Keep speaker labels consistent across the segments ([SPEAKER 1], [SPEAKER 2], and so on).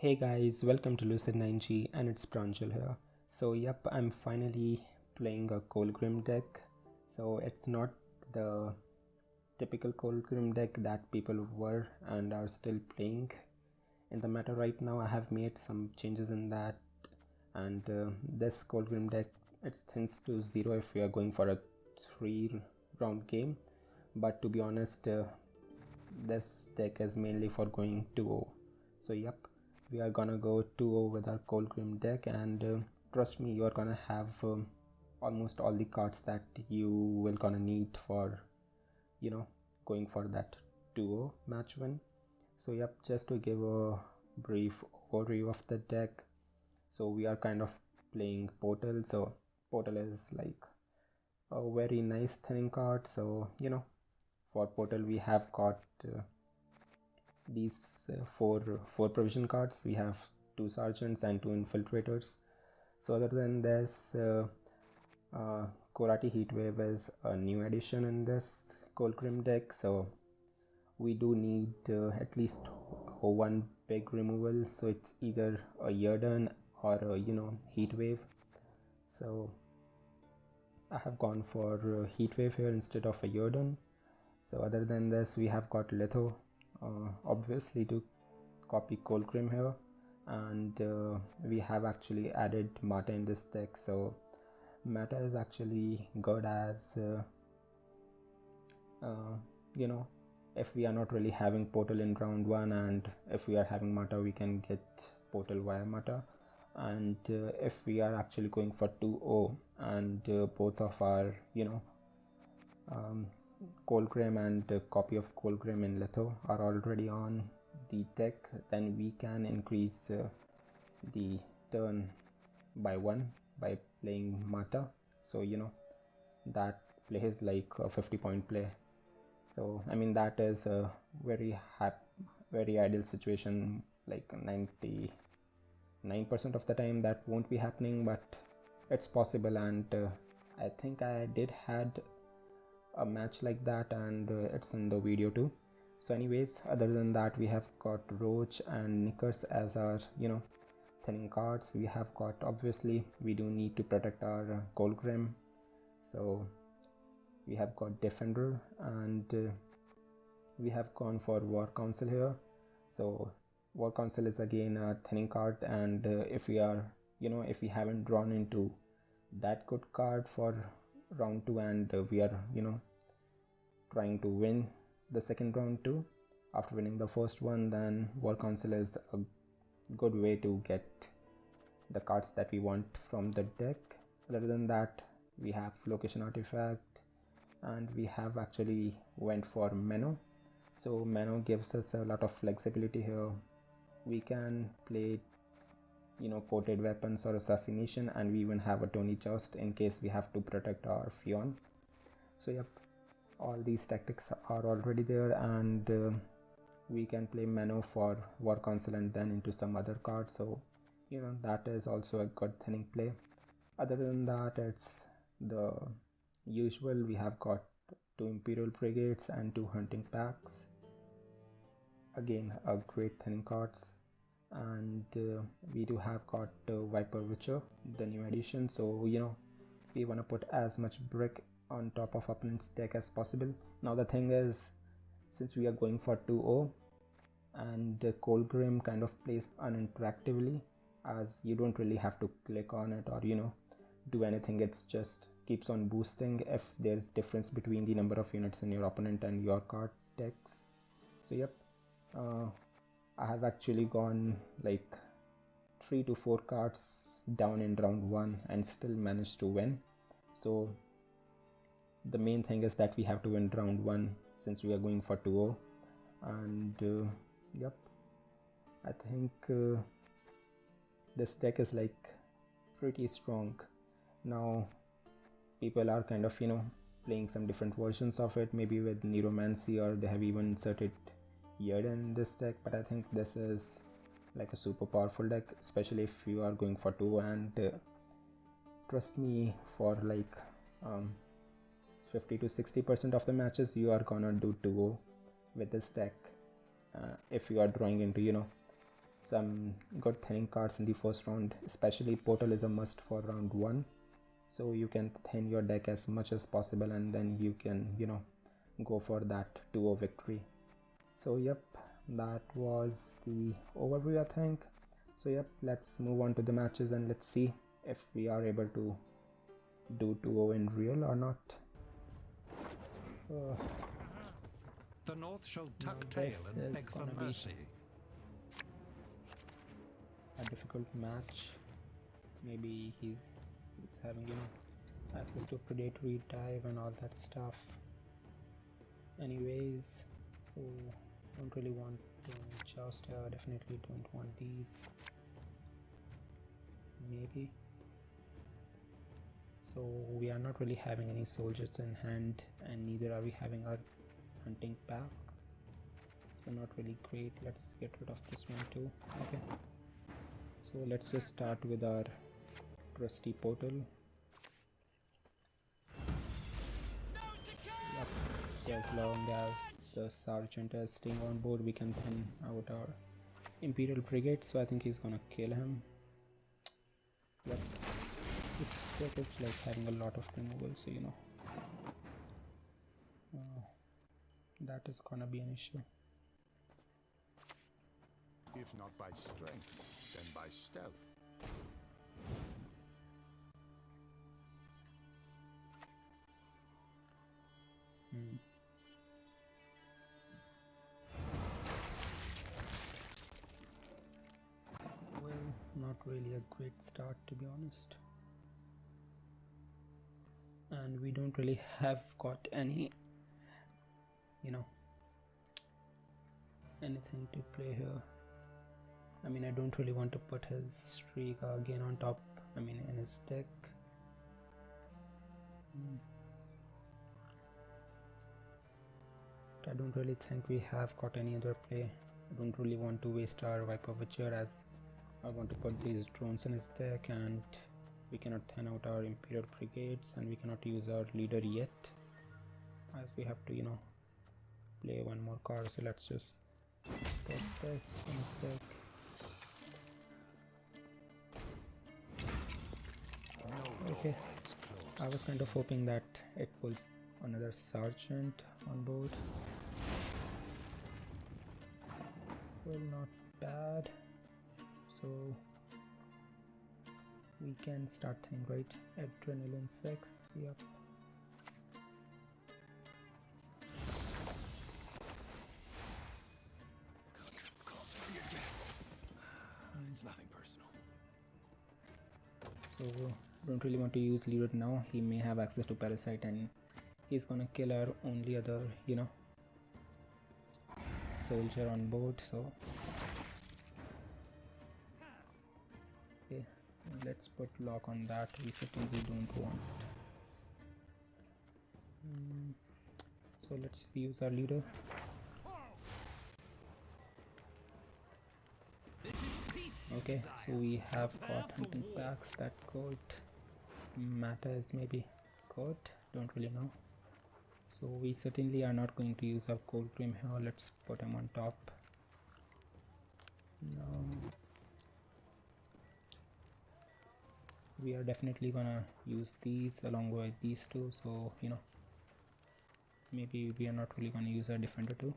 [SPEAKER 1] Hey guys, welcome to Lucid 9G and it's Pranjal here. So yep, I'm finally playing a Kolgrim deck. So it's not the typical Kolgrim deck that people were and are still playing in the meta right now. I have made some changes in that, and this Kolgrim deck, it's thins to 0 if we are going for a 3-round game. But to be honest, this deck is mainly for going 2-0. So yep, we are gonna go 2-0 with our Kolgrim deck, and trust me, you are gonna have almost all the cards that you will gonna need for going for that 2-0 match win. So yep, just to give a brief overview of the deck, so we are kind of playing Portal. So Portal is like a very nice thinning card. So for Portal we have got these four provision cards. We have 2 sergeants and 2 infiltrators. So other than this, Korati Heatwave is a new addition in this Kolgrim deck, so we do need at least one big removal. So it's either a Yarden or a Heatwave. So I have gone for Heatwave here instead of a Yarden. So other than this, we have got Letho, obviously, to copy Kolgrim here, and we have actually added Mata in this deck. So Mata is actually good as if we are not really having Portal in round 1, and if we are having Mata, we can get Portal via Mata. And if we are actually going for 2-0 and both of our Kolgrim and copy of Kolgrim in Letho are already on the deck, then we can increase the turn by 1 by playing Mata. So that play is like a 50-point play. So I mean, that is a very ideal situation. Like 99% of the time that won't be happening, but it's possible, and I think I did had a match like that, and it's in the video too. So anyways, other than that, we have got Roach and Knickers as our thinning cards. We have got, obviously we do need to protect our Kolgrim, so we have got Defender, and we have gone for War Council here. So War Council is again a thinning card, and if we are if we haven't drawn into that good card for round 2, and we are trying to win the second round too after winning the first one, then War Council is a good way to get the cards that we want from the deck. Other than that, we have Location Artifact, and we have actually went for Meno. So Meno gives us a lot of flexibility here. We can play coated weapons or assassination, and we even have a Tony Joust in case we have to protect our Fionn. So yep, all these tactics are already there, and we can play Meno for War Council and then into some other cards. So that is also a good thinning play. Other than that, it's the usual. We have got 2 Imperial Brigades and 2 Hunting Packs, again a great thinning cards. And we do have got Viper Witcher, the new addition. So we want to put as much brick on top of opponent's deck as possible. Now the thing is, since we are going for 2-0, and Kolgrim kind of plays uninteractively, as you don't really have to click on it or do anything. It's just keeps on boosting if there's difference between the number of units in your opponent and your card decks. So yep, I have actually gone like 3 to 4 cards down in round 1 and still managed to win. So the main thing is that we have to win round 1 since we are going for 2-0. And yep, I think this deck is like pretty strong. Now people are kind of playing some different versions of it, maybe with Neuromancy, or they have even inserted Yarden in this deck, but I think this is like a super powerful deck, especially if you are going for 2. And trust me, for like 50 to 60% of the matches you are gonna do 2-0 with this deck, if you are drawing into some good thinning cards in the first round, especially Portal is a must for round 1, so you can thin your deck as much as possible and then you can, you know, go for that 2-0 victory. So yep, that was the overview, I think. So yep, let's move on to the matches and let's see if we are able to do 2-0 in real or not.
[SPEAKER 2] The North shall tuck tail and beg for mercy.
[SPEAKER 1] A difficult match. Maybe he's having, you know, access to predatory dive and all that stuff. Anyways, so don't really want to joust here. Definitely don't want these. Maybe. So we are not really having any soldiers in hand, and neither are we having our hunting pack. So not really great. Let's get rid of this one too. Okay. So let's just start with our trusty portal. Yep. So as long as the sergeant is staying on board, we can thin out our Imperial Brigade. So I think he's gonna kill him. Yep. This deck is like having a lot of removal, so you know that is gonna be an issue.
[SPEAKER 3] If not by strength, then by stealth.
[SPEAKER 1] Well, not really a great start, to be honest. And we don't really have got any, you know, anything to play here. I mean, I don't really want to put his streak again on top, I mean in his deck. I don't really think we have got any other play. I don't really want to waste our Viper Witcher, as I want to put these drones in his deck, and we cannot thin out our Imperial Brigades, and we cannot use our leader yet, as we have to, you know, play one more card. So let's just put this in his deck. Okay, I was kind of hoping that it pulls another sergeant on board. Well, not bad. So we can start thinning, right? Adrenaline 6, yep.
[SPEAKER 2] It's nothing personal.
[SPEAKER 1] So don't really want to use leader now. He may have access to parasite and he's gonna kill our only other, you know, soldier on board. So okay, let's put lock on that. We certainly don't want it. So let's use our leader. Okay, so we have got hunting packs that could matter, is maybe good, don't really know. So we certainly are not going to use our Kolgrim here. Let's put him on top. No. We are definitely gonna use these along with these two, so you know, maybe we are not really gonna use our defender too.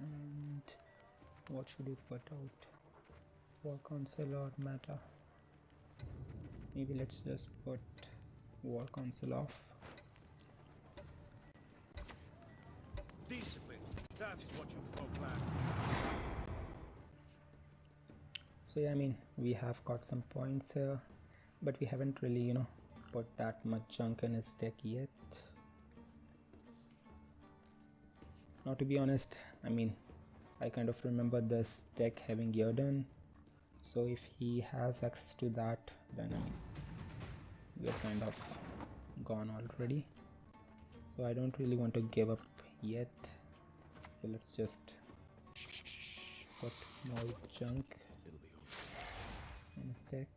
[SPEAKER 1] And what should we put out? War Council or meta? Maybe let's just put War Council off.
[SPEAKER 3] Discipline, that is what you folk lack.
[SPEAKER 1] So yeah, I mean, we have got some points here, but we haven't really, you know, put that much junk in his deck yet. Now to be honest, I mean, I kind of remember this deck having Yarden, so if he has access to that, then I mean, we're kind of gone already. So I don't really want to give up yet, so let's just put more junk in his deck.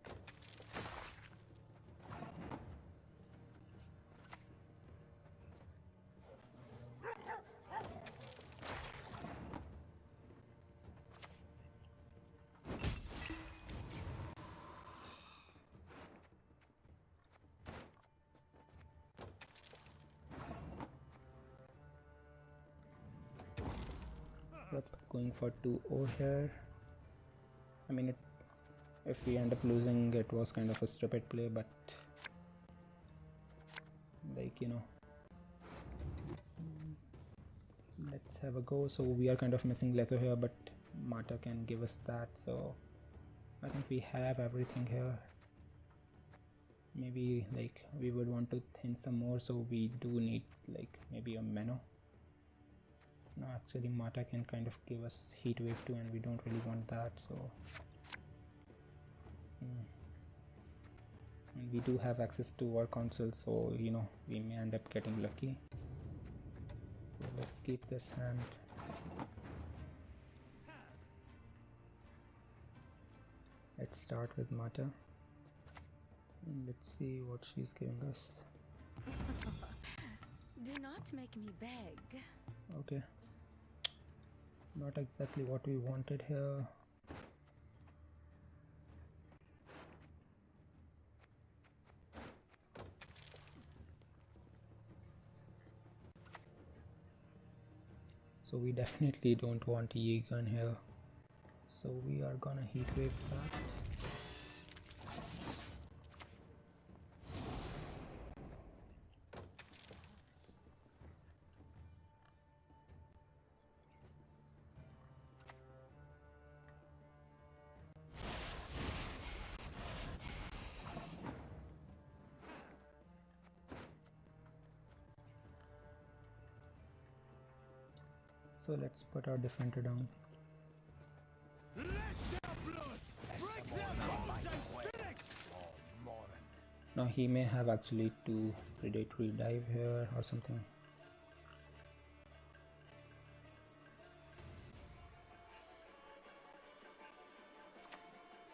[SPEAKER 1] Yep, going for 2-0 here. I mean, if we end up losing, it was kind of a stupid play, but like, you know, let's have a go. So we are kind of missing Letho here, but Mata can give us that, so I think we have everything here. Maybe like we would want to thin some more, so we do need like maybe a Mano. No, actually Mata can kind of give us Heatwave too, and we don't really want that, so and we do have access to our console, so you know, we may end up getting lucky. So let's keep this hand. Let's start with Mata and let's see what she's giving us.
[SPEAKER 4] Do not make me beg.
[SPEAKER 1] Okay, not exactly what we wanted here. So we definitely don't want E gun here, so we are gonna Heatwave that. So let's put our defender down. Now he may have actually 2 predatory dive here or something.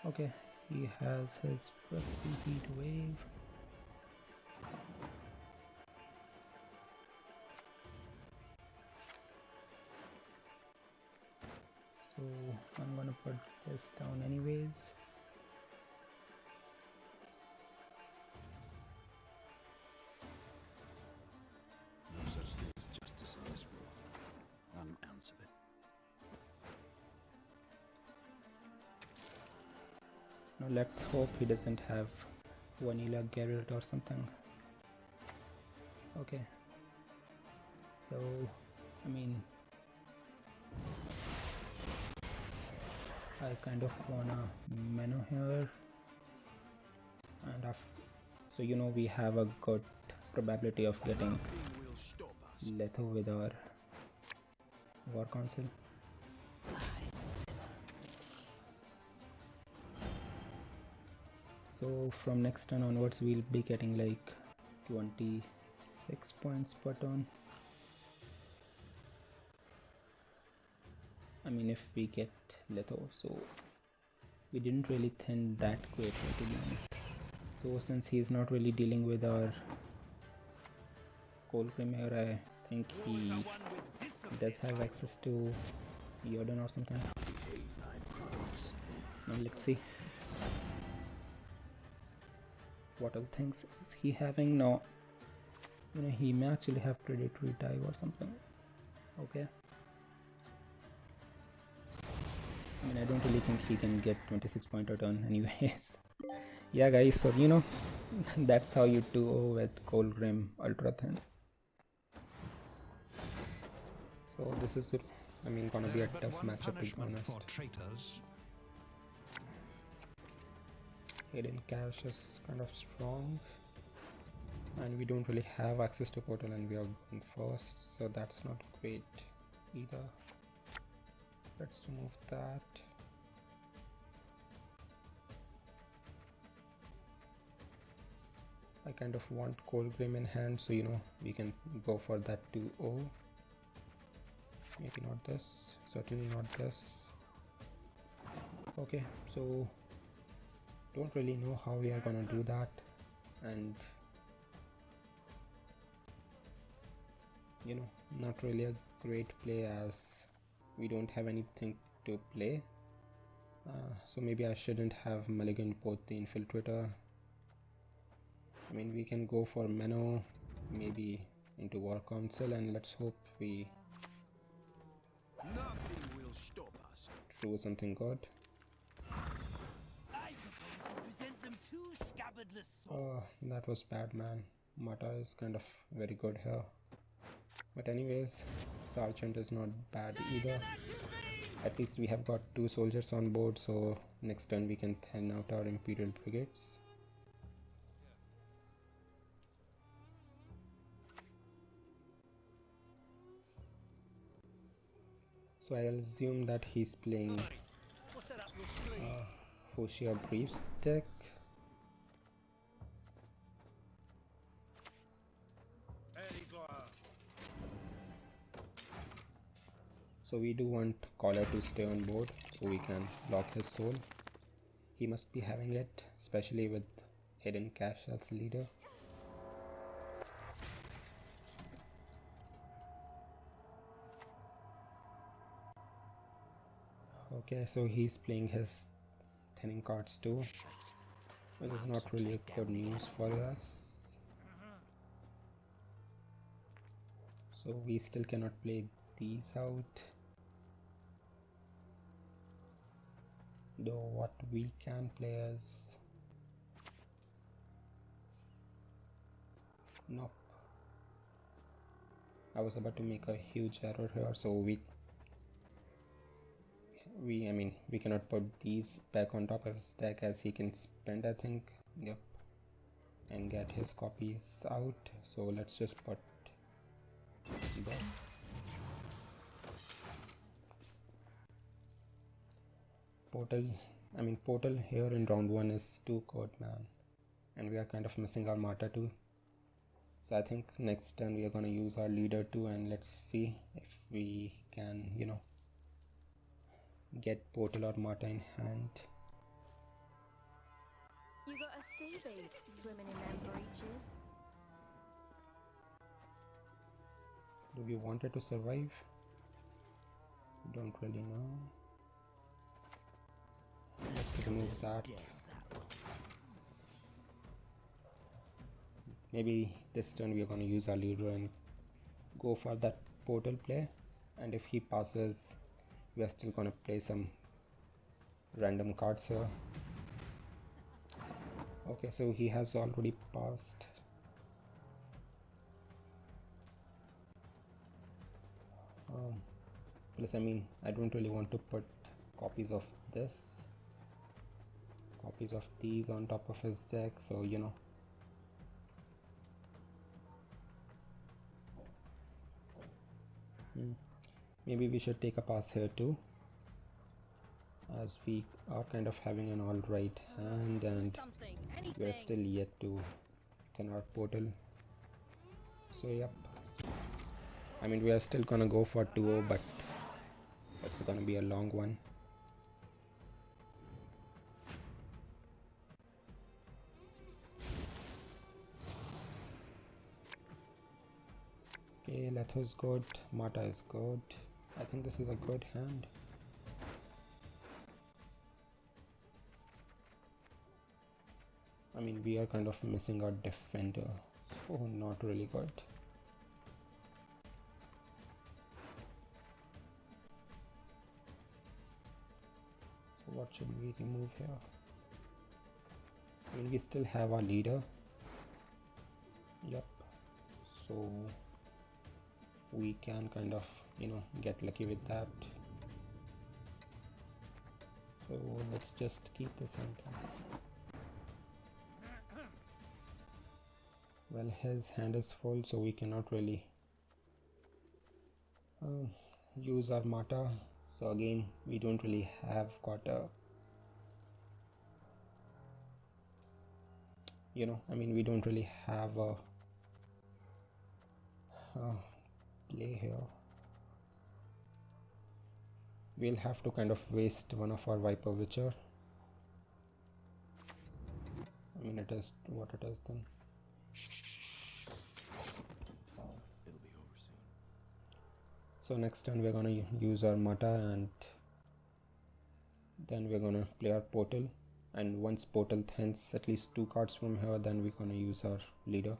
[SPEAKER 1] Okay, he has his trusty Heatwave. So I'm gonna put this down anyways.
[SPEAKER 5] No such thing as justice in this world. Not an ounce of it.
[SPEAKER 1] Now let's hope he doesn't have Vanilla Geralt or something. Okay. So, I mean, I kind of wanna Mano here, and so you know, we have a good probability of getting Letho with our War Council. So from next turn onwards we'll be getting like 26 points per turn. I mean, if we get Letho, so we didn't really thin that greatly, to be honest. So since he's not really dealing with our Kolgrim here, I think he does have access to Jordan or something. Now let's see what other things is he having now. You know, he may actually have predatory dive or something. Okay, I mean, I don't really think he can get 26 point a turn anyways. Yeah guys, so you know, that's how you 2-0 with Kolgrim Ultra Thin. So this is, I mean, gonna be a tough matchup, to be honest. Hidden Cache is kind of strong, and we don't really have access to portal, and we are going first, so that's not great either. Let's remove that. I kind of want Kolgrim in hand, so you know, we can go for that 2-0. Maybe not this, certainly not this. Okay, so don't really know how we are gonna do that, and you know, not really a great play as we don't have anything to play. So maybe I shouldn't have mulliganed both the Infiltrator. I mean, we can go for Mano, maybe into War Council, and let's hope we
[SPEAKER 3] stop us.
[SPEAKER 1] True, something good.
[SPEAKER 6] I propose we present them two scabbardless
[SPEAKER 1] Oh,
[SPEAKER 6] swords.
[SPEAKER 1] that was bad, man. Mata is kind of very good here. But anyways, Sergeant is not bad either. At least we have got 2 soldiers on board, so next turn we can thin out our Imperial Brigades. So I'll assume that he's playing
[SPEAKER 6] What's that up your sleeve?
[SPEAKER 1] Fuchsia Briefs deck. So we do want Collar to stay on board so we can lock his soul. He must be having it, especially with Hidden Cache as leader. Okay, so he's playing his thinning cards too, which is not really good news for us. So we still cannot play these out. Though what we can play is... Nope. I was about to make a huge error here, so we cannot put these back on top of his deck as he can spend, I think. Yep. And get his copies out. So let's just put this. Portal here in round 1 is too good, man. And we are kind of missing our Marta too. So I think next turn we are gonna use our leader too, and let's see if we can, get Portal or Marta in hand.
[SPEAKER 4] You got a sea beast swimming in them breeches.
[SPEAKER 1] Do we want it to survive? Don't really know. Let's remove that. Maybe this turn we are going to use our leader and go for that portal play, and if he passes we are still going to play some random cards here. Okay, so he has already passed. Plus I don't really want to put copies of this, copies of these on top of his deck, so maybe we should take a pass here too, as we are kind of having an alright hand and we are still yet to thin our portal. So yep, we are still gonna go for 2-0, but it's gonna be a long one. Okay, Letho is good, Marta is good. I think this is a good hand. We are kind of missing our defender, so not really good. So what should we remove here? We still have our leader. Yep. So we can kind of get lucky with that. So let's just keep this in. Well, his hand is full, so we cannot really use our Marta. So again, we don't really have got a we don't really have a play here. We'll have to kind of waste one of our Viper Witcher. It is what it is then.
[SPEAKER 5] It'll be over soon.
[SPEAKER 1] So next turn we're gonna use our Mata, and then we're gonna play our Portal, and once Portal thins at least 2 cards from here, then we're gonna use our leader.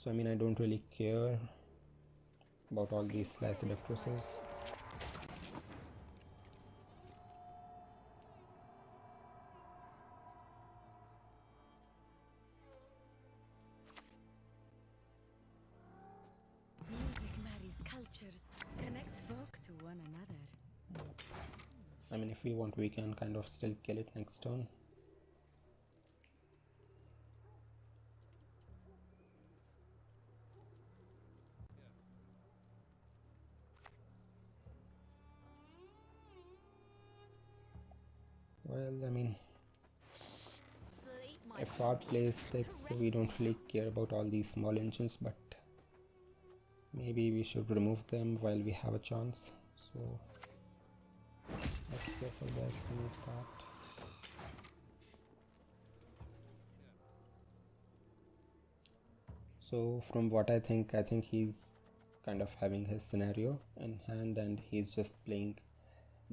[SPEAKER 1] So I mean, I don't really care about all these slice and forces.
[SPEAKER 4] Music marries cultures, connects folk to one another.
[SPEAKER 1] I mean, if we want, we can kind of still kill it next turn. Well, I mean,
[SPEAKER 4] Sleep, my
[SPEAKER 1] if our play sticks, we don't really care about all these small engines, but maybe we should remove them while we have a chance. So let's go for this, remove that. So from what I think he's kind of having his scenario in hand and he's just playing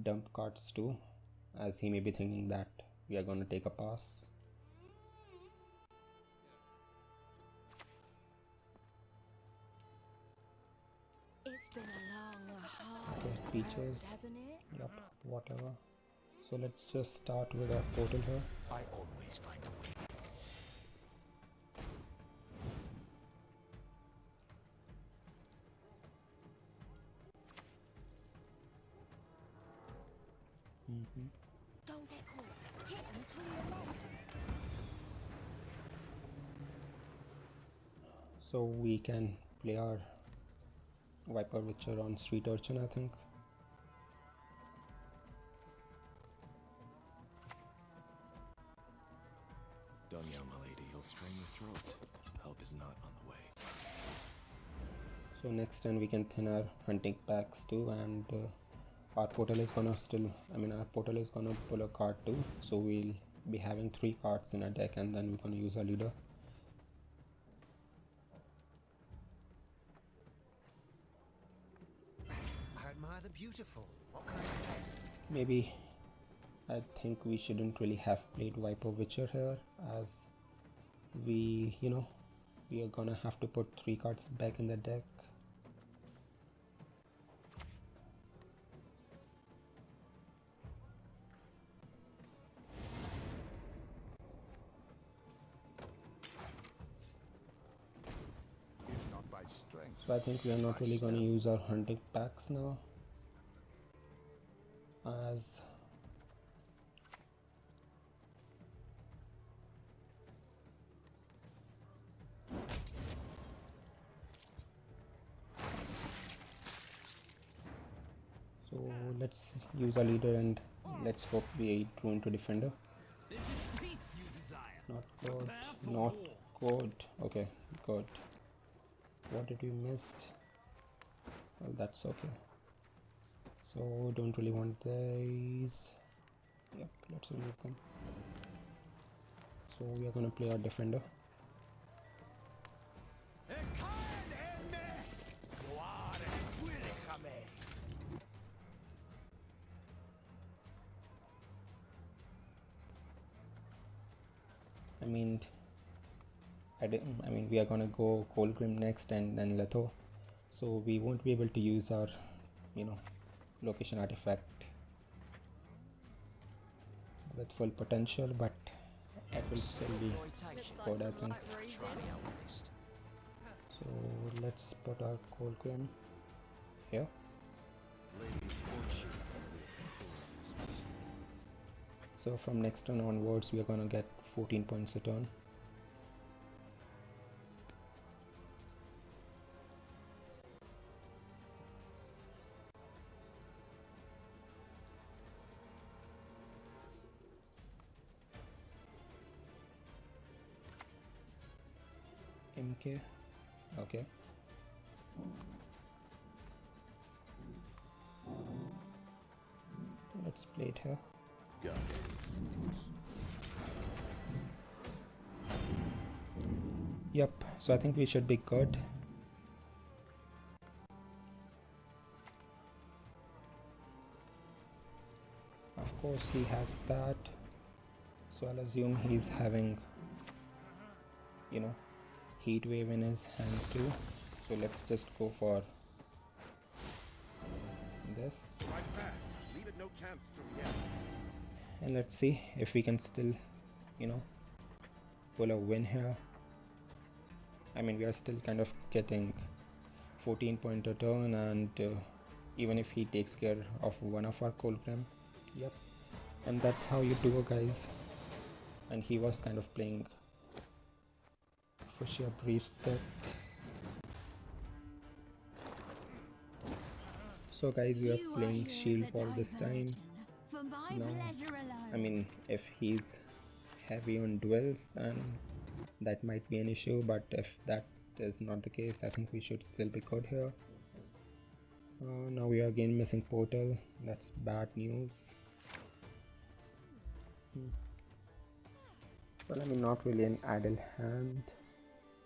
[SPEAKER 1] dump cards too, as he may be thinking that we are going to take a pass.
[SPEAKER 4] It's been a long, hard
[SPEAKER 1] Okay,
[SPEAKER 4] road,
[SPEAKER 1] features,
[SPEAKER 4] hasn't it?
[SPEAKER 1] yep, whatever. So let's just start with our portal here.
[SPEAKER 3] I always find a way.
[SPEAKER 4] Don't get caught. Hit him between the legs.
[SPEAKER 1] So we can play our Viper Witcher on Street Urchin, I think.
[SPEAKER 5] Don't yell, my lady. You'll strain your throat. Help is not on the way.
[SPEAKER 1] So next turn we can thin our hunting packs too, and our portal is gonna our portal is gonna pull a card too, so we'll be having 3 cards in our deck, and then we're gonna use our leader.
[SPEAKER 3] I admire the beautiful. What can I say?
[SPEAKER 1] Maybe I think we shouldn't really have played Viper Witcher here, as we are gonna have to put 3 cards back in the deck.
[SPEAKER 3] If not by strength,
[SPEAKER 1] So I think we are not really going to use our hunting packs now, as so let's use our leader and let's hope we drew into defender.
[SPEAKER 6] Is it peace you desire?
[SPEAKER 1] Not good,
[SPEAKER 6] Prepare for
[SPEAKER 1] not
[SPEAKER 6] war.
[SPEAKER 1] good. Okay, good. What did we missed? Well, that's okay. So don't really want these. Yep, let's remove them. So we are gonna play our defender. I mean we are gonna go Kolgrim next and then Letho, so we won't be able to use our location artifact with full potential, but it will still be good, I think. So let's put our Kolgrim here. So from next turn onwards we are gonna get 14 points a turn. MK, okay. Let's play it here. Yep, so I think we should be good. Of course he has that, so I'll assume he's having Heatwave in his hand too. So let's just go for this.
[SPEAKER 3] Leave it no chance to react.
[SPEAKER 1] And let's see if we can still, you know, pull a win here. I mean, we are still kind of getting 14 point a turn, and even if he takes care of one of our Kolgrim, yep. And that's how you do it, guys. And he was kind of playing Fuchsia brief step. So guys, we are playing Shieldwall this time. No, I mean, if he's heavy on duels, then that might be an issue, but if that is not the case, I think we should still be good here. Now we are again missing portal. That's bad news. Well, I mean, not really an idle hand,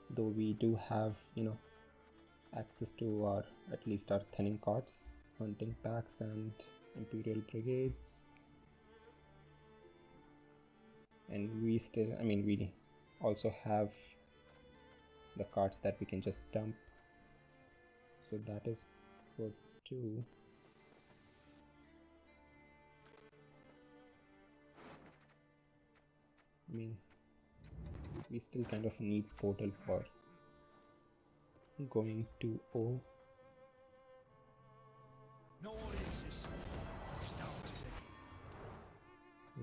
[SPEAKER 1] though we do have, you know, access to our, at least our thinning cards, hunting packs and Imperial Brigades. And we still, I mean, we also have the cards that we can just dump, so that is good too. I mean, we still kind of need portal for going to O.
[SPEAKER 6] No audiences. Stop today.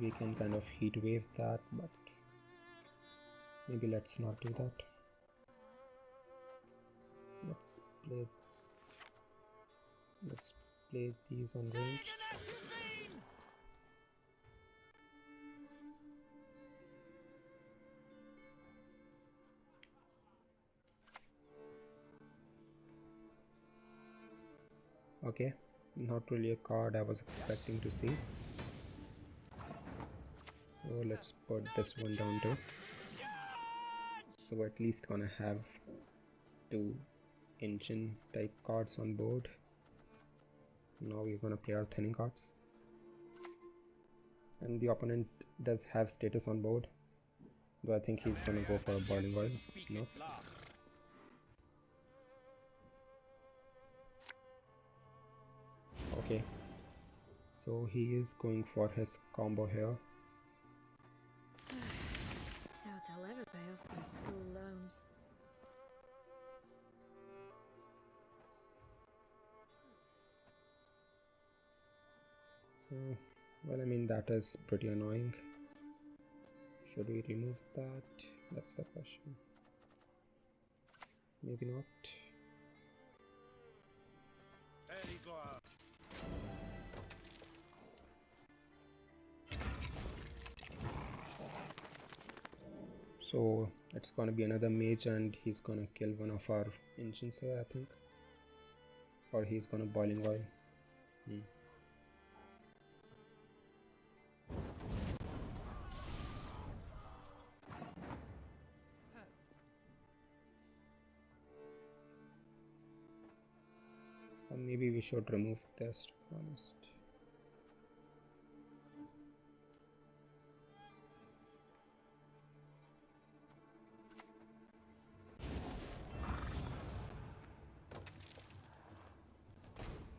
[SPEAKER 1] We can kind of Heatwave that, but maybe let's not do that. Let's play these on range. Okay, not really a card I was expecting to see. So let's put this one down too. So we're at least gonna have 2 engine type cards on board. Now we're gonna play our thinning cards. And the opponent does have status on board, though I think he's gonna go for a boiling oil. No. Okay, so he is going for his combo here.
[SPEAKER 4] Doubt I'll ever pay off these school loans.
[SPEAKER 1] Well, I mean, that is pretty annoying. Should we remove that? That's the question. Maybe not. So it's gonna be another mage, and he's gonna kill one of our engines here, I think. Or he's gonna boiling oil. Or maybe we should remove this, to be honest.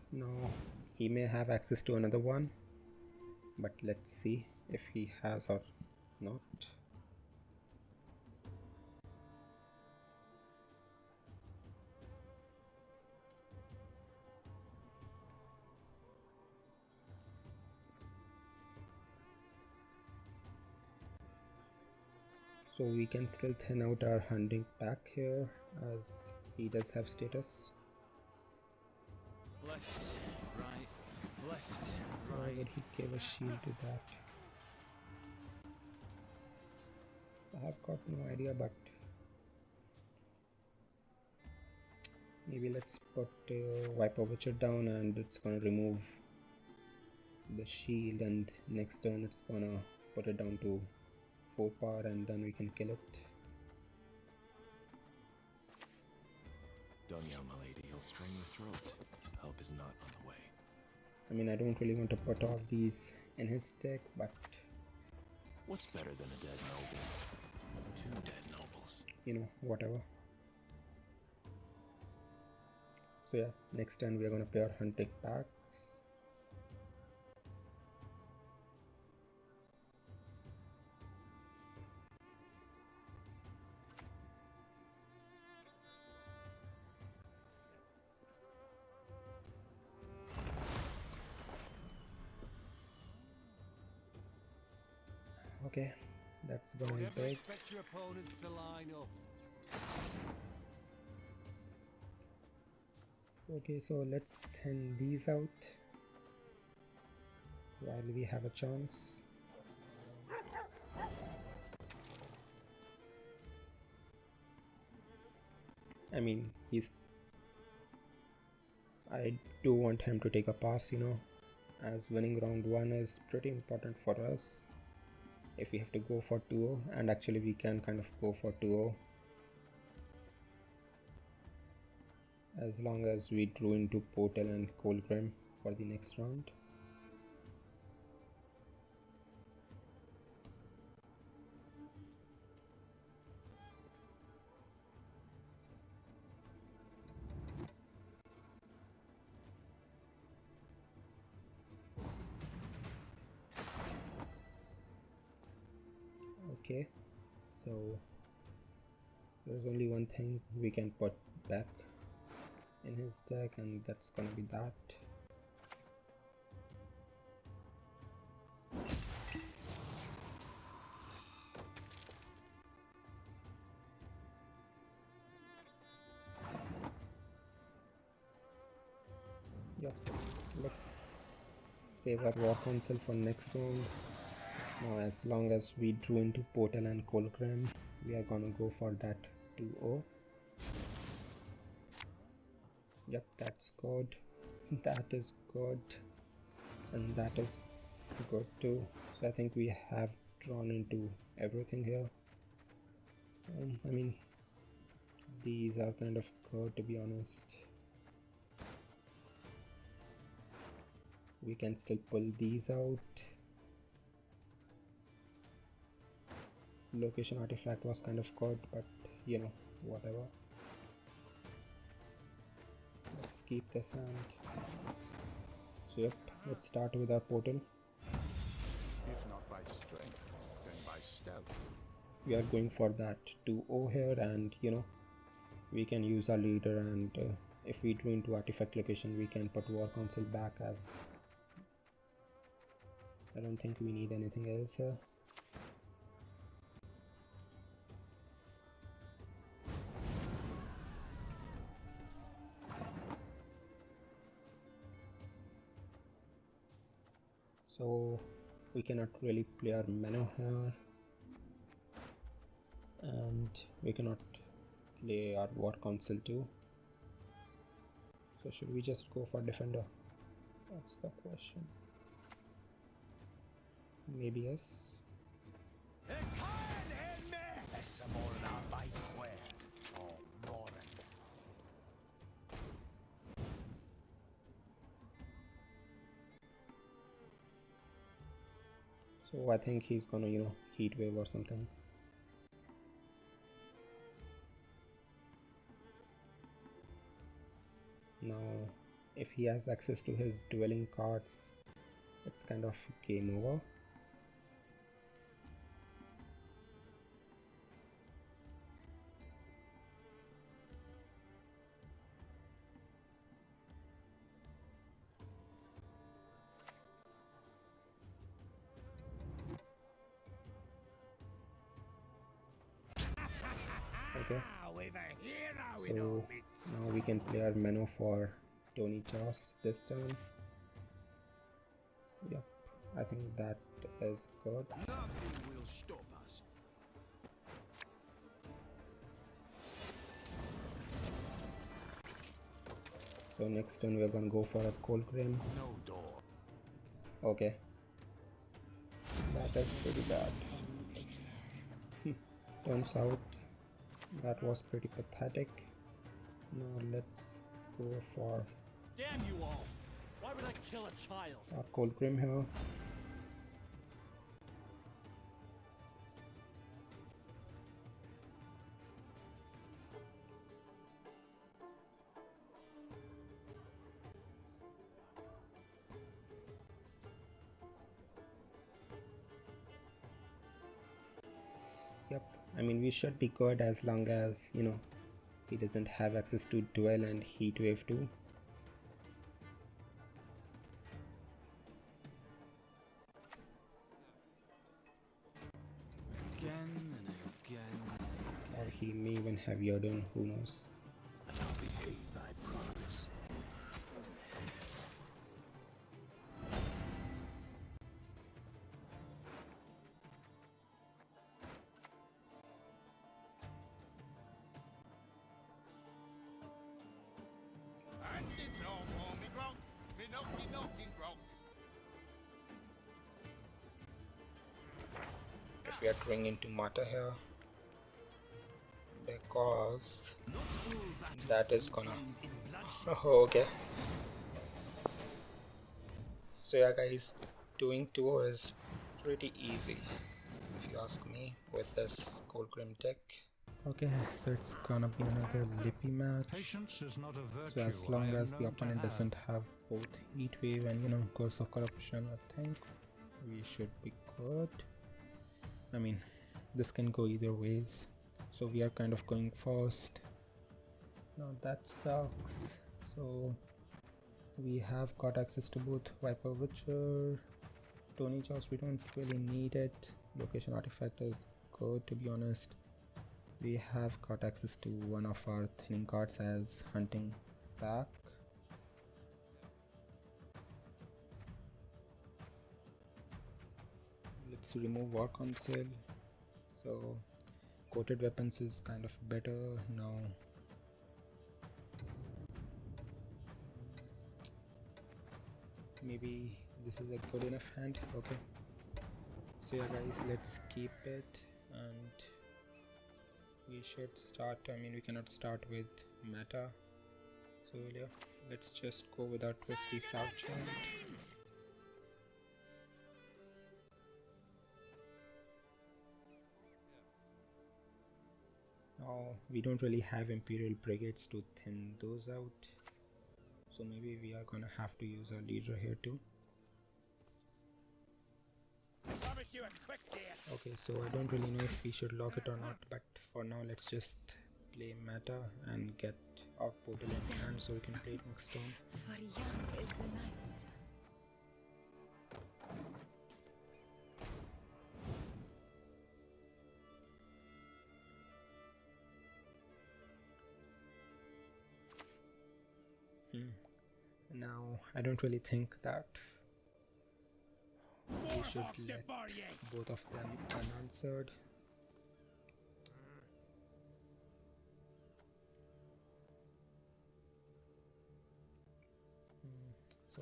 [SPEAKER 1] No, he may have access to another one, but let's see if he has or not. So we can still thin out our hunting pack here, as he does have status.
[SPEAKER 6] Left, right, left,
[SPEAKER 1] Why
[SPEAKER 6] right.
[SPEAKER 1] would he give a shield to that? I have got no idea, but maybe let's put Wipe Overture down, and it's gonna remove the shield, and next turn it's gonna put it down to 4 power, and then we can kill it.
[SPEAKER 5] Done now, my lady. He'll strain your throat. Help is not on the way.
[SPEAKER 1] I mean, I don't really want to put all these in his deck, but
[SPEAKER 5] What's better than a dead noble? 2 dead nobles.
[SPEAKER 1] you know, whatever. So yeah, next turn we are gonna play our hunting packs. Okay, that's gonna be big.
[SPEAKER 6] Expect your opponents to line up.
[SPEAKER 1] Okay, so let's thin these out while we have a chance. I mean, I do want him to take a pass, you know, as winning round 1 is pretty important for us if we have to go for 2-0, and actually we can kind of go for 2-0 as long as we drew into Portal and Kolgrim for the next round. Okay, so there's only one thing we can put back in his deck, and that's gonna be that. Yep, let's save our War Council for next round. Now as long as we drew into Portal and Kolgrim, we are gonna go for that 2-0. Yep, that's good. That is good. And that is good too. So I think we have drawn into everything here. I mean, these are kind of good, to be honest. We can still pull these out. Location artifact was kind of good, but you know, whatever. Let's keep this hand. So yep, let's start with our portal.
[SPEAKER 3] If not by strength, then by stealth.
[SPEAKER 1] We are going for that 2-0 here, and you know, we can use our leader, and if we drew into artifact location, we can put War Council back, as I don't think we need anything else here. So we cannot really play our Maneuver here, and we cannot play our War Council too. So should we just go for Defender? That's the question. Maybe yes. So I think he's gonna, you know, Heatwave or something. Now, if he has access to his dueling cards, it's kind of game over. Okay, so now we can play our Maneuver for Tony Jost this turn. Yep, I think that is good.
[SPEAKER 6] Nothing will stop us.
[SPEAKER 1] So next turn we're gonna go for a Kolgrim.
[SPEAKER 3] No door.
[SPEAKER 1] Okay, that is pretty bad. Turns out that was pretty pathetic. Now let's go for
[SPEAKER 6] Damn you all! Why would I kill a child?
[SPEAKER 1] our Kolgrim here. Yep, I mean we should be good as long as, you know, he doesn't have access to Duel and Heatwave too.
[SPEAKER 5] Again and again.
[SPEAKER 1] Or he may even have Yodon, who knows.
[SPEAKER 5] And I'll behave, I promise.
[SPEAKER 3] And it's all for me grog. Me knocking grog.
[SPEAKER 1] If we are going into Mata here, because that is gonna oh, okay. So yeah guys, doing 2 is pretty easy if you ask me with this Kolgrim deck. Okay, so it's gonna be another Lippy match.
[SPEAKER 2] Patience is not a virtue.
[SPEAKER 1] So as long
[SPEAKER 2] I am
[SPEAKER 1] as the
[SPEAKER 2] known to
[SPEAKER 1] opponent
[SPEAKER 2] have.
[SPEAKER 1] doesn't have both Heatwave and, you know, Curse of Corruption, I think we should be good. I mean, this can go either ways. So we are kind of going first. Now that sucks. So we have got access to both Viper Witcher, Tony Jaws. We don't really need it. Location Artifact is good, to be honest. We have got access to one of our thinning cards as Hunting Back. Let's remove War Council. So coated weapons is kind of better now. Maybe this is a good enough hand. Okay, so yeah guys, let's keep it and we should start. I mean, we cannot start with meta, so yeah, let's just go with our twisty south chant. Now we don't really have Imperial Brigades to thin those out, so maybe we are gonna have to use our leader here too. Okay, so I don't really know if we should lock it or not, but for now let's just play meta and get our portal in hand so we can play it next turn.
[SPEAKER 4] For young is the night.
[SPEAKER 1] Now I don't really think that we should let both of them unanswered. So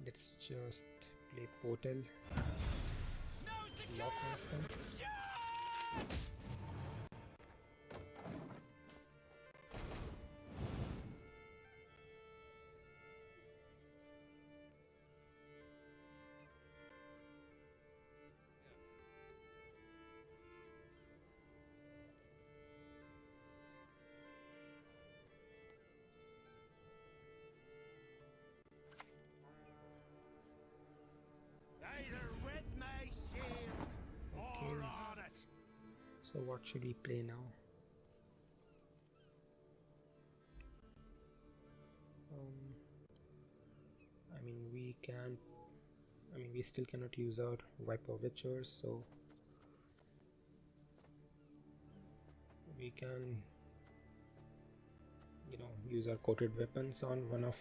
[SPEAKER 1] let's just play portal and lock one of them. So what should we play now? I mean we still cannot use our Viper Witchers, so we can, you know, use our coated weapons on one of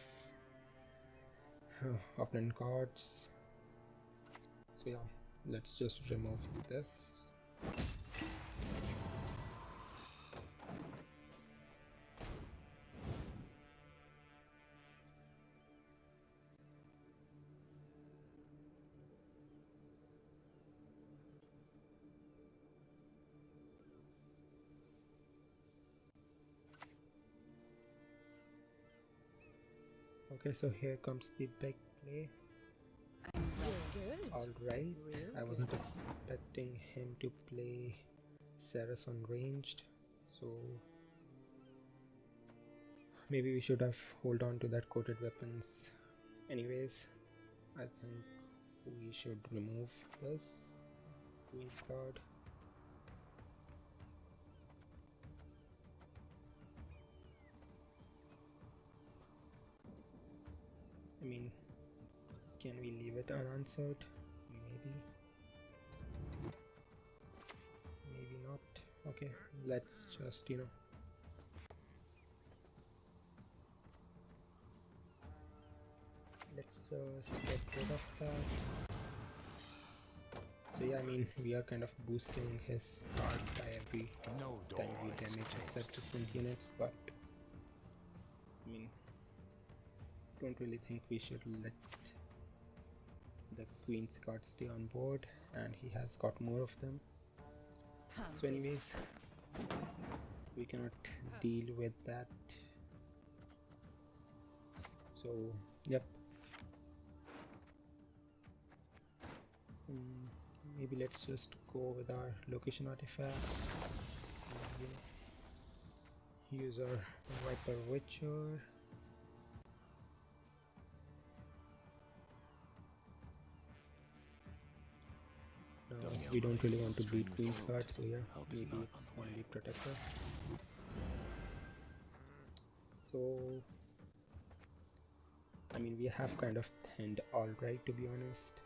[SPEAKER 1] opponent cards. So yeah, let's just remove this. Okay, so here comes the big play. Alright, I wasn't expecting him to play Ceres on ranged, so maybe we should have hold on to that coated weapons. Anyways, I think we should remove this Queen's card. I mean, can we leave it unanswered? Maybe not. Okay, let's just, you know, let's just get rid of that. So yeah, I mean, we are kind of boosting his card by every time we damage adjacent units, but I mean, don't really think we should let the Queen's card stay on board, and he has got more of them. So anyways, we cannot deal with that. So yep. Maybe let's just go with our location artifact and, you know, use our Viper Witcher. No, we don't really want to beat Queen's card, so yeah, maybe it's only Protector. So I mean, we have kind of thinned alright, to be honest,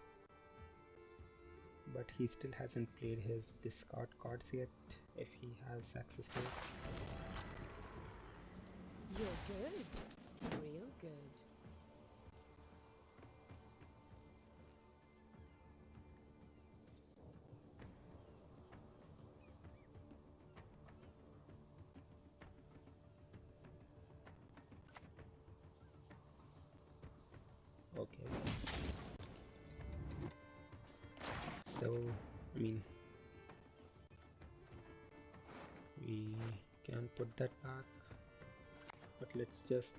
[SPEAKER 1] but he still hasn't played his discard cards yet, if he has access to it.
[SPEAKER 4] You're good. Real good.
[SPEAKER 1] Okay. So, I mean, we can put that back, but let's just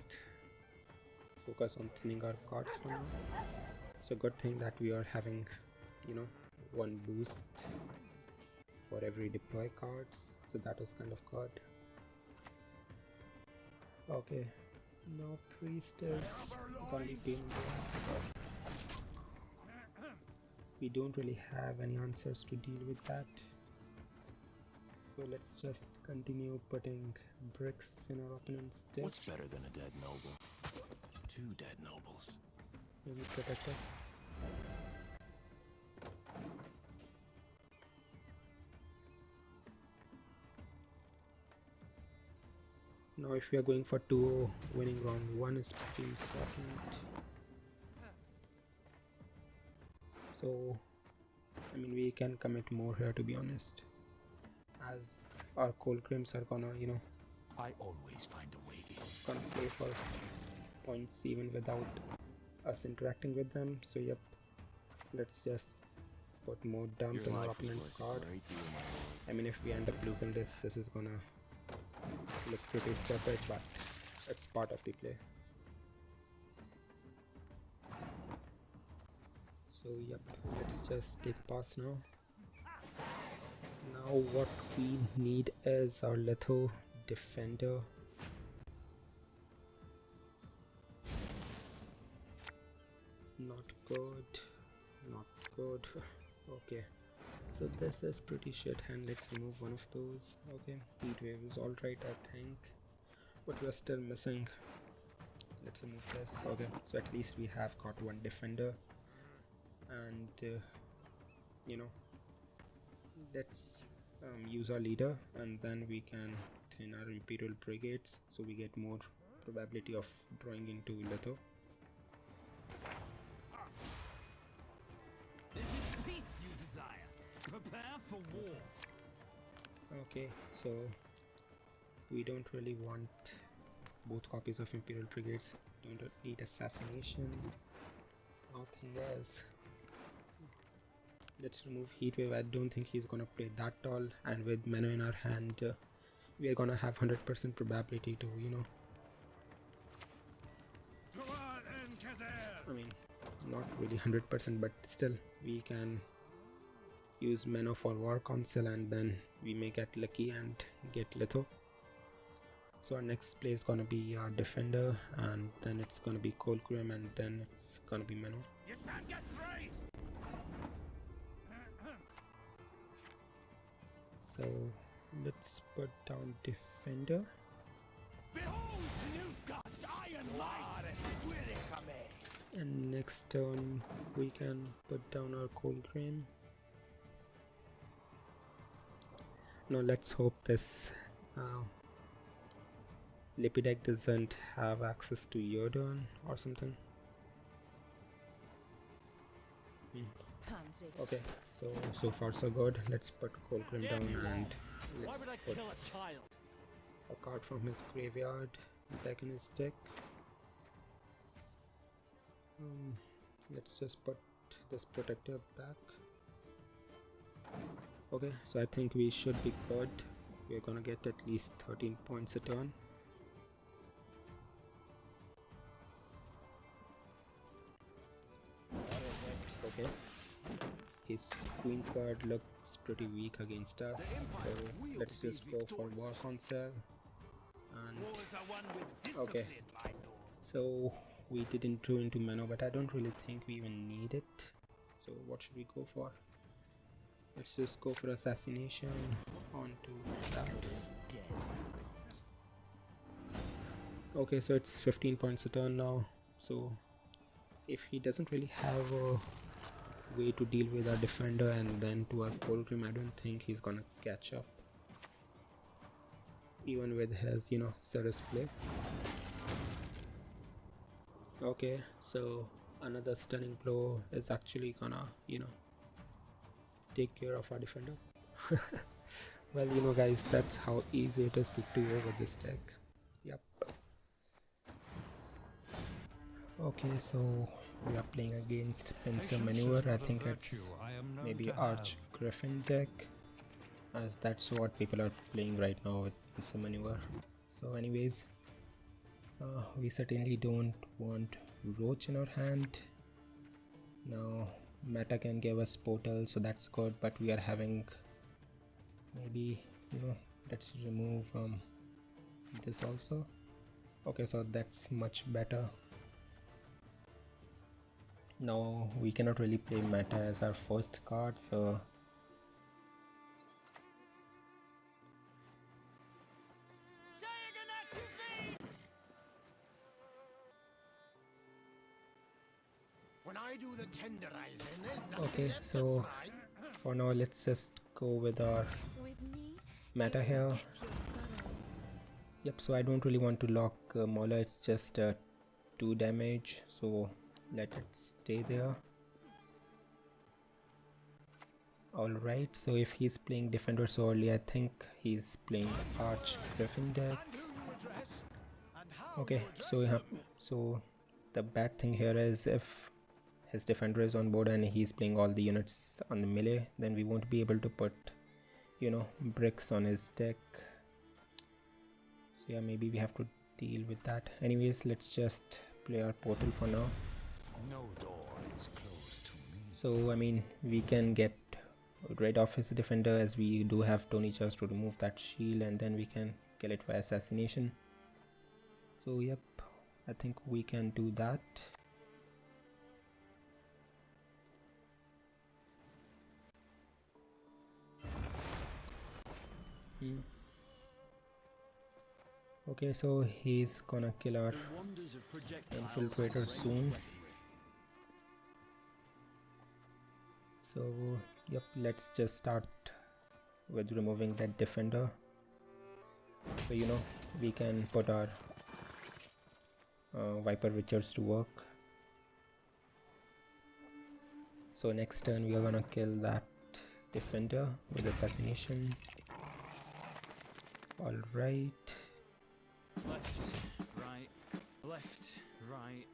[SPEAKER 1] focus on thinning our cards for now. So good thing that we are having, you know, one boost for every deploy cards, so that is kind of good. Okay, now priest is gonna be pain in the ass, but we don't really have any answers to deal with that. So let's just continue putting bricks in our opponent's deck.
[SPEAKER 5] What's better than a dead noble? Two dead nobles.
[SPEAKER 1] Maybe Protector. Now if we are going for 2-0, winning round 1 is pretty important. So, I mean, we can commit more here, to be honest, as our Kolgrims are gonna, you know,
[SPEAKER 5] I always find a way.
[SPEAKER 1] gonna play for points even without us interacting with them. So yep, let's just put more dump in our opponent's card. I mean, if we end up losing this is gonna look pretty stupid, but it's part of the play. So yep, let's just take a pass now. Now what we need is our Letho defender. Not good, not good. Okay, so this is pretty shit hand. Let's remove one of those. Okay, Heatwave is alright, I think, but we're still missing. Let's remove this. Okay, so at least we have got one defender, and you know, let's use our leader, and then we can thin our Imperial Brigades so we get more probability of drawing into Letho.
[SPEAKER 6] If it's peace you desire, prepare for war.
[SPEAKER 1] Okay, so we don't really want both copies of Imperial Brigades. We don't need assassination. Nothing else. Let's remove Heatwave. I don't think he's gonna play that tall, and with Mana in our hand, we are gonna have 100% probability to, you know, I mean, not really 100%, but still we can use Mana for War Council, and then we may get lucky and get Letho. So our next play is gonna be our defender, and then it's gonna be Kolgrim, and then it's gonna be Mana.
[SPEAKER 3] You shan't get free!
[SPEAKER 1] So let's put down defender.
[SPEAKER 3] Behold, you've got iron light!
[SPEAKER 1] next turn we can put down our Kolgrim. Now let's hope this Lippy deck doesn't have access to Yodon or something. Okay, so far so good. Let's put Kolgrim down and let's put a card from his graveyard back in his deck. Let's just put this protector back. Okay, so I think we should be good. We're gonna get at least 13 points a turn. Okay, his Queen's guard looks pretty weak against us, so let's just go for War Council. And okay, so we didn't draw into mana, but I don't really think we even need it. So what should we go for? Let's just go for Assassination onto that. Okay, so it's 15 points a turn now. So if he doesn't really have a way to deal with our defender and then to our Kolgrim, I don't think he's gonna catch up, even with his, you know, Ceres play. Okay, so another stunning blow is actually gonna, you know, take care of our defender. Well, you know guys, that's how easy it is to do over this deck. Yep. Okay, so we are playing against Pincer Maneuver. I think it's maybe Archgriffin deck, as that's what people are playing right now with Pincer Maneuver. So anyways, we certainly don't want Roach in our hand. Now meta can give us portal, so that's good, but we are having maybe, you know, let's remove this also. Okay, so that's much better. Now we cannot really play meta as our first card, so
[SPEAKER 3] when I do the tenderizing, there's nothing
[SPEAKER 1] okay,
[SPEAKER 3] left
[SPEAKER 1] so
[SPEAKER 3] to fry.
[SPEAKER 1] for now let's just go with our meta here. Yep, so I don't really want to lock Mauler, it's just 2 damage, so let it stay there. Alright, so if he's playing defender so early, I think he's playing Archgriffin deck. Okay, so the bad thing here is if his defender is on board and he's playing all the units on the melee, then we won't be able to put, you know, bricks on his deck. So yeah, maybe we have to deal with that. Anyways, let's just play our portal for now.
[SPEAKER 3] No door is closed to me.
[SPEAKER 1] So I mean, we can get rid of his defender as we do have Tony Charles to remove that shield, and then we can kill it by assassination. So yep, I think we can do that. Okay, so he's gonna kill our infiltrator soon. So yep, let's just start with removing that defender, so you know we can put our Viper Witchers to work. So next turn we are gonna kill that defender with assassination. Alright.
[SPEAKER 6] Left, right, left, right.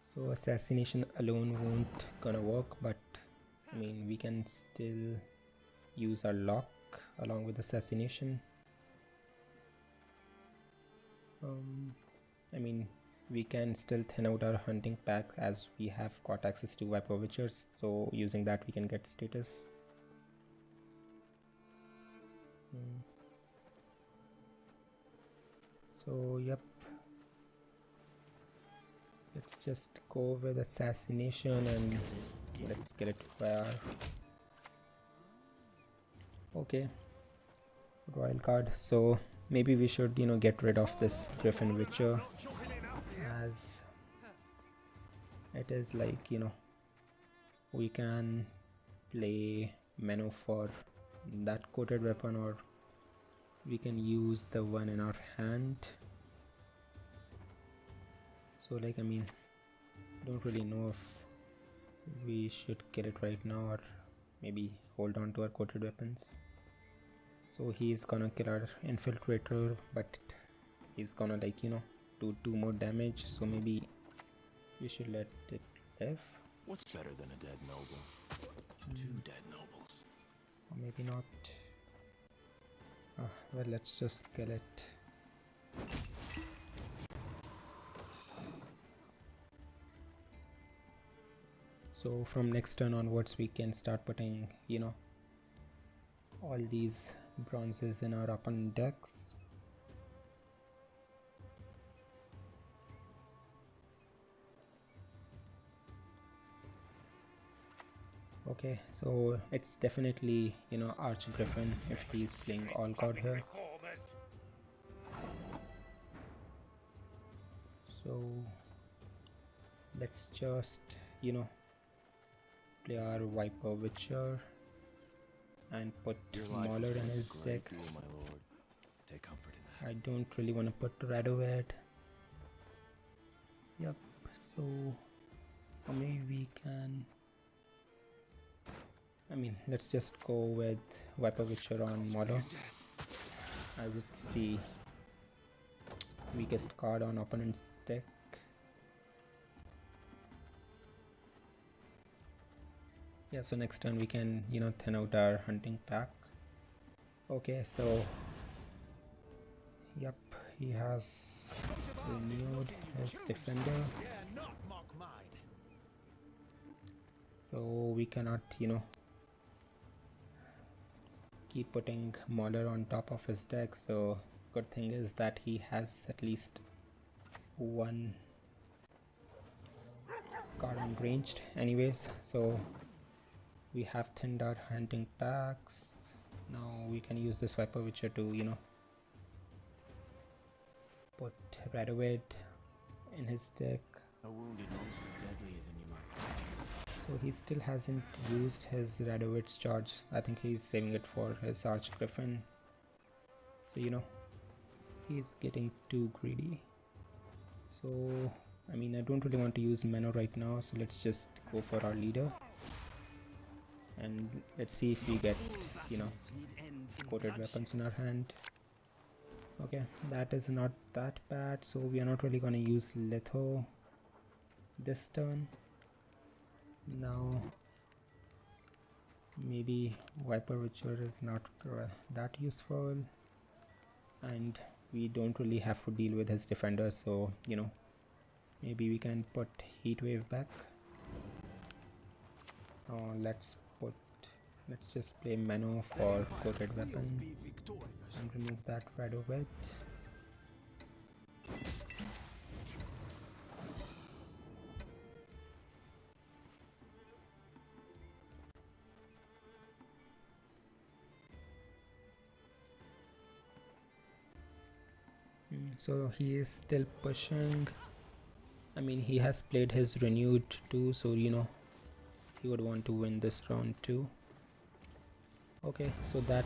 [SPEAKER 1] So assassination alone won't gonna work, but I mean we can still use our lock along with assassination. I mean we can still thin out our hunting pack as we have got access to Viper Witchers, so using that we can get status. So yep, let's just go with assassination and let's kill it fire. Okay, royal card. So maybe we should, you know, get rid of this Griffin Witcher, as it is like, you know, we can play Mano for that coated weapon, or we can use the one in our hand. So like, I mean, don't really know if we should kill it right now or maybe hold on to our coated weapons. So he's gonna kill our infiltrator, but he's gonna, like, you know, do 2 more damage, so maybe we should let it live.
[SPEAKER 5] What's better than a dead noble? 2 dead nobles.
[SPEAKER 1] Or maybe not. Well, let's just kill it. So from next turn onwards we can start putting, you know, all these bronzes in our opponent decks. Okay, so it's definitely, you know, Archgriffin if he's playing all god here. So let's just, you know, play our Viper Witcher and put Mauler in his deck.
[SPEAKER 5] My lord. Take comfort in that.
[SPEAKER 1] I don't really want to put Radovid. Yep, so or maybe we can, I mean, let's just go with Viper Witcher on Mauler, as it's the weakest card on opponent's deck. Yeah, so next turn we can, you know, thin out our hunting pack. Okay, so yep, he has renewed his defender, so we cannot, you know, keep putting Mauler on top of his deck. So good thing is that he has at least 1 card unranged anyways, so we have thinned our hunting packs. Now we can use this Viper Witcher to, you know, put Radovid in his deck.
[SPEAKER 5] A wounded monster is deadlier than you might.
[SPEAKER 1] So he still hasn't used his Radovid's charge. I think he's saving it for his Archgriffin. So, you know, he's getting too greedy. So, I mean, I don't really want to use Mano right now, so let's just go for our leader. And let's see if we get, you know, coated weapons in our hand. Okay, that is not that bad, so we are not really gonna use Letho this turn. Now maybe Viper Witcher is not that useful, and we don't really have to deal with his defender, so, you know, maybe we can put Heatwave back. Let's just play Mano for coated weapon and remove that Radovid. So he is still pushing. I mean, he has played his renewed too, so, you know, he would want to win this round too. Okay, so that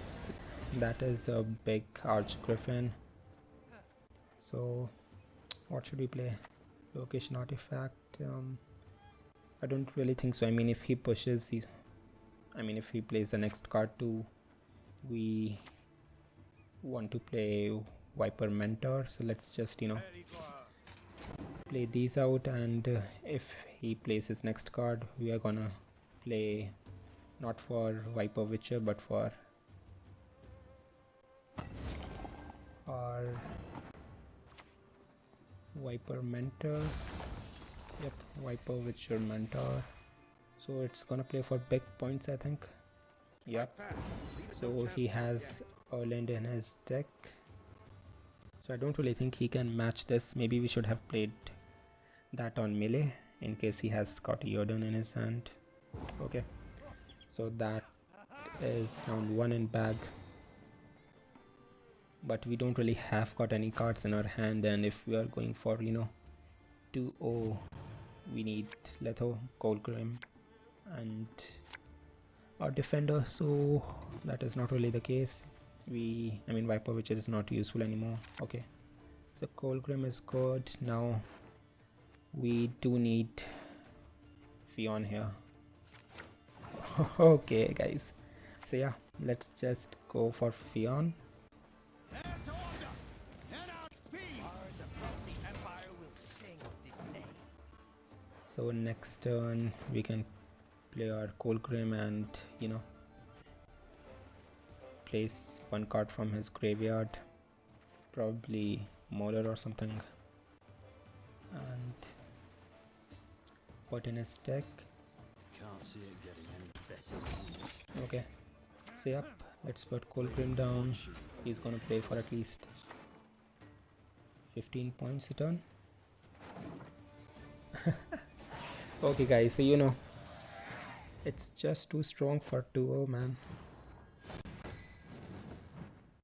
[SPEAKER 1] is a big Archgriffin. So what should we play? Location artifact. I don't really think so. I mean, if he pushes, if he plays the next card too, we want to play Viper Mentor. So let's just, you know, play these out, and if he plays his next card, we are gonna play not for Viper Witcher but for our Viper Mentor. Yep, Viper Witcher Mentor. So it's gonna play for big points, I think. Yep. So he has Erland in his deck, so I don't really think he can match this. Maybe we should have played that on melee in case he has got Eodon in his hand. Okay, so that is round 1 in bag. but we don't really have got any cards in our hand, and if we are going for 2-0, we need Letho, Kolgrim and our defender, so that is not really the case. I mean Viper, which is not useful anymore. Okay, so Kolgrim is good. Now we do need Fion here. Okay guys, so yeah, let's just go for Fion.
[SPEAKER 3] There's order! And our feet! Birds across the Empire will sing of this day.
[SPEAKER 1] So next turn we can play our Kolgrim and place one card from his graveyard, probably Mauler or something, and put in his deck.
[SPEAKER 6] Can't see it getting any better.
[SPEAKER 1] Okay, so yep, let's put Kolgrim down. He's gonna play for at least 15 points a turn. Okay guys, so it's just too strong for 2-0, man.